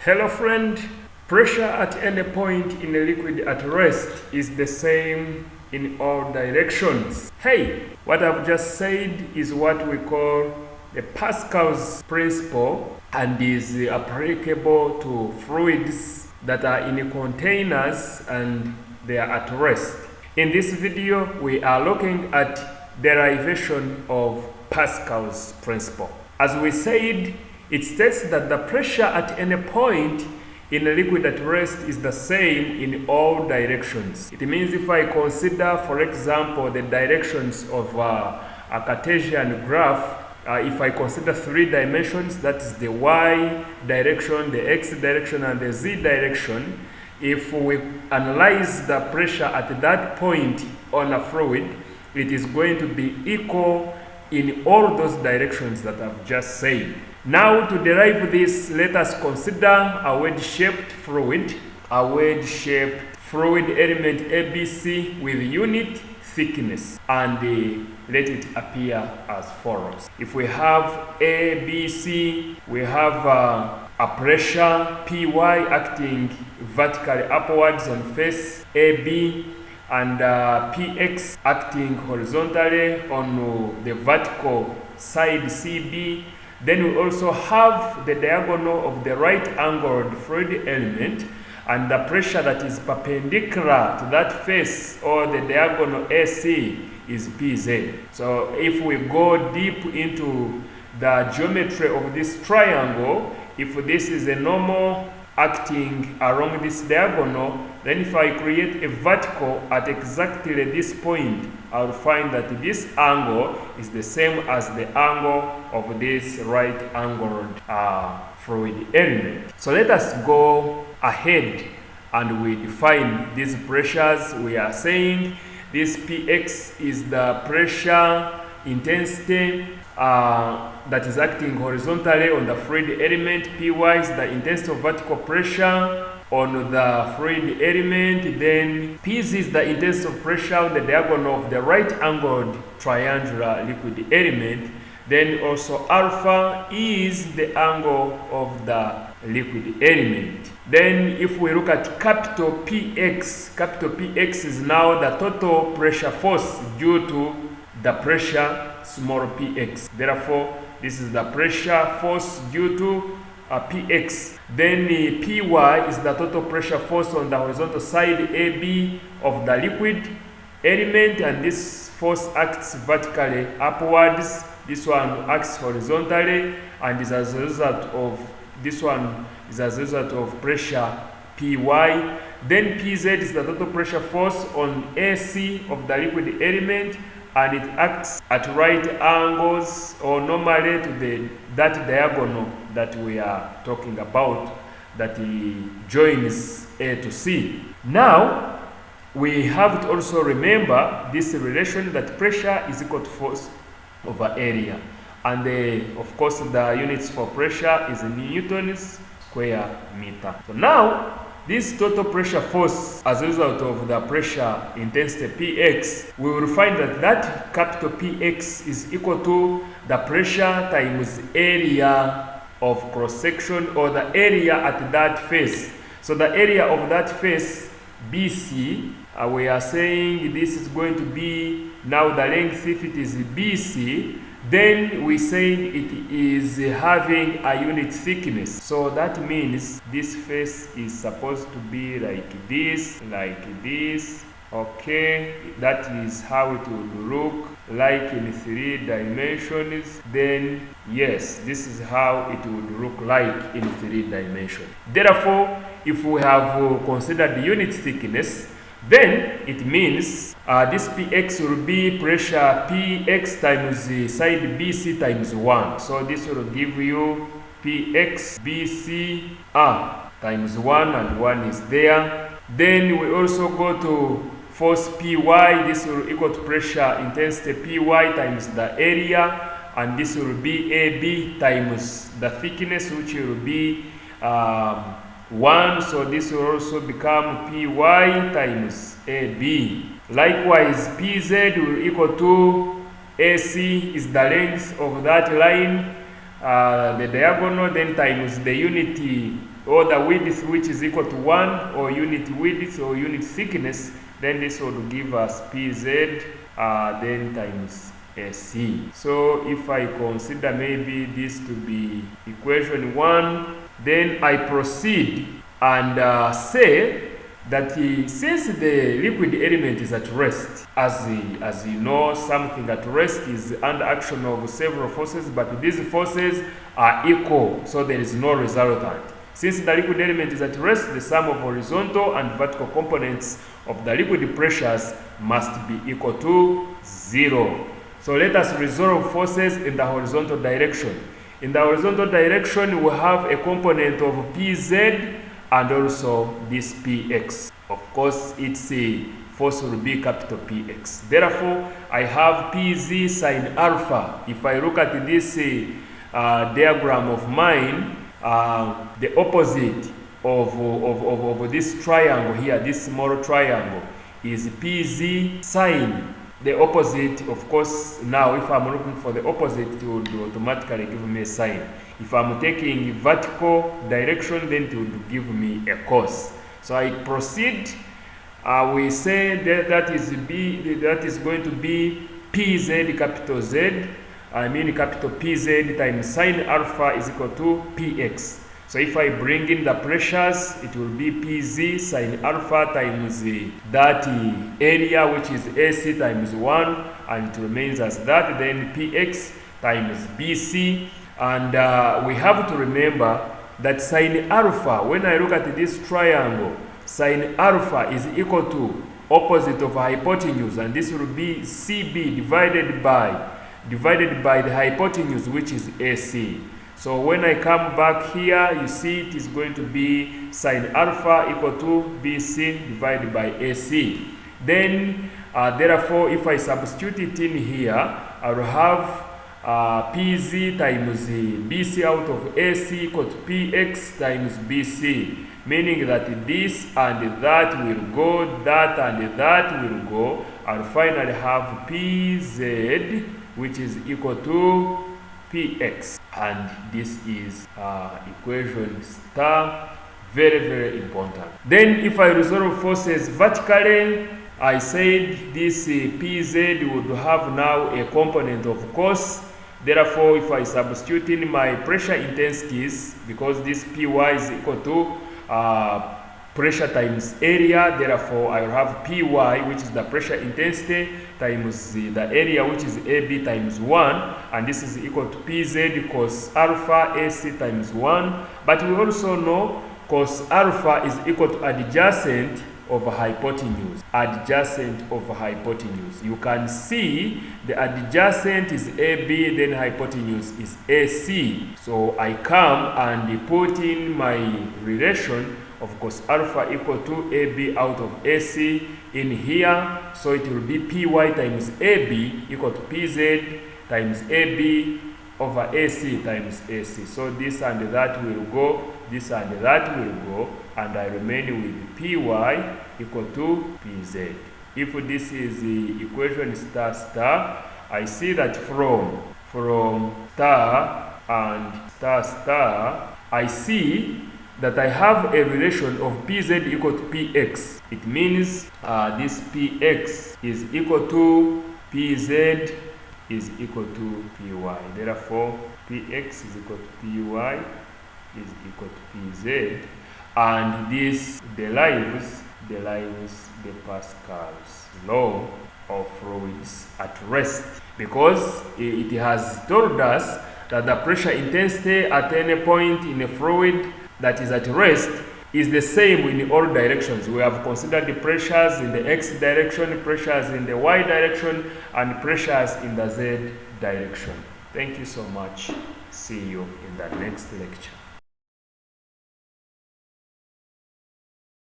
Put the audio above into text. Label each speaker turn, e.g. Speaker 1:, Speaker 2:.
Speaker 1: Hello friend, pressure at any point in a liquid at rest is the same in all directions. Hey, what I've just said is what we call the Pascal's principle and is applicable to fluids that are in containers and they are at rest. In this video, we are looking at derivation of Pascal's principle. As we said, it states that the pressure at any point in a liquid at rest is the same in all directions. It means if I consider, for example, the directions of a Cartesian graph, if I consider three dimensions, that is the y direction, the x direction, and the z direction, if we analyze the pressure at that point on a fluid, it is going to be equal in all those directions that I've just said. Now, to derive this, let us consider a wedge-shaped fluid, element ABC with unit thickness, and let it appear as follows. If we have ABC, we have a pressure Py acting vertically upwards on face AB, and Px acting horizontally on the vertical side CB. Then we also have the diagonal of the right-angled fluid element and the pressure that is perpendicular to that face or the diagonal AC is Pz. So if we go deep into the geometry of this triangle, if this is a normal acting along this diagonal, then if I create a vertical at exactly this point, I'll find that this angle is the same as the angle of this right-angled fluid element. So let us go ahead and we define these pressures. We are saying this Px is the pressure intensity that is acting horizontally on the fluid element. Py is the intensity of vertical pressure on the fluid element. Then Pz is the intensity of pressure on the diagonal of the right-angled triangular liquid element. Then also alpha is the angle of the liquid element. Then if we look at capital Px is now the total pressure force due to the pressure small px. Therefore, this is the pressure force due to Px. Then Py is the total pressure force on the horizontal side AB of the liquid element, and this force acts vertically upwards. This one acts horizontally, and is as a result of this one is as a result of pressure Py. Then Pz is the total pressure force on AC of the liquid element, and it acts at right angles or normally to that diagonal that we are talking about, that joins A to C. Now, we have to also remember this relation that pressure is equal to force over area. And of course, the units for pressure is newtons square meter. So now, this total pressure force as a result of the pressure intensity Px, we will find that capital Px is equal to the pressure times area of cross-section, or the area at that face. So the area of that face BC, we are saying this is going to be now the length. If it is BC, then we say it is having a unit thickness. So that means this face is supposed to be like this, okay? That is how it would look like in 3 dimensions. Then yes, this is how it would look like in 3 dimensions. Therefore, if we have considered the unit thickness, then it means this Px will be pressure Px times the side BC times 1. So this will give you Px BC times 1, and 1 is there. Then we also go to force Py. This will equal to pressure intensity Py times the area, and this will be AB times the thickness, which will be 1, so this will also become Py times AB. Likewise, Pz will equal to AC is the length of that line, the diagonal, then times the unity or the width which is equal to 1, or unit width or unit thickness, then this would give us PZ then times AC. So if I consider maybe this to be equation 1, then I proceed and say that since the liquid element is at rest, as you know, something at rest is under action of several forces, but these forces are equal, so there is no resultant. Since the liquid element is at rest, the sum of horizontal and vertical components of the liquid pressures must be equal to 0. So let us resolve forces in the horizontal direction. In the horizontal direction, we have a component of Pz and also this Px. Of course, its a force will be capital Px. Therefore, I have Pz sine alpha. If I look at this diagram of mine, the opposite of this triangle here, this small triangle, is Pz sine. The opposite, of course, now if I'm looking for the opposite, it will automatically give me a sine. If I'm taking vertical direction, then it will give me a cos. So I proceed. We say that is going to be Pz capital Z. I mean capital Pz times sine alpha is equal to Px. So if I bring in the pressures, it will be Pz sine alpha times that area, which is AC times 1, and it remains as that. Then Px times Bc. And we have to remember that sine alpha, when I look at this triangle, sine alpha is equal to opposite of hypotenuse, and this will be CB divided by the hypotenuse, which is AC. So when I come back here, you see it is going to be sine alpha equal to BC divided by AC. Then, therefore, if I substitute it in here, I will have Pz times BC out of AC equal to Px times BC, meaning that this and that will go, that and that will go. I'll finally have Pz, which is equal to Px, and this is equation star, very, very important. Then if I resolve forces vertically, I said this Pz would have now a component of cos. Therefore, if I substitute in my pressure intensities, because this Py is equal to pressure times area, therefore I will have Py, which is the pressure intensity, times the area, which is AB times 1, and this is equal to Pz cos alpha AC times 1. But we also know cos alpha is equal to adjacent over hypotenuse. Adjacent over hypotenuse. You can see the adjacent is AB, then hypotenuse is AC. So I come and put in my relation of cos alpha equal to AB out of AC in here. So it will be Py times AB equal to Pz times AB over AC times AC. So this and that will go, this and that will go, and I remain with Py equal to Pz. If this is the equation star star, I see that from star and star star, I see that I have a relation of Pz equal to Px. It means this Px is equal to Pz is equal to Py. Therefore, Px is equal to Py is equal to Pz, and this derives the Pascal's law of fluids at rest, because it has told us that the pressure intensity at any point in a fluid that is at rest is the same in all directions. We have considered the pressures in the x direction, pressures in the y direction, and pressures in the z direction. Thank you so much. See you in the next lecture.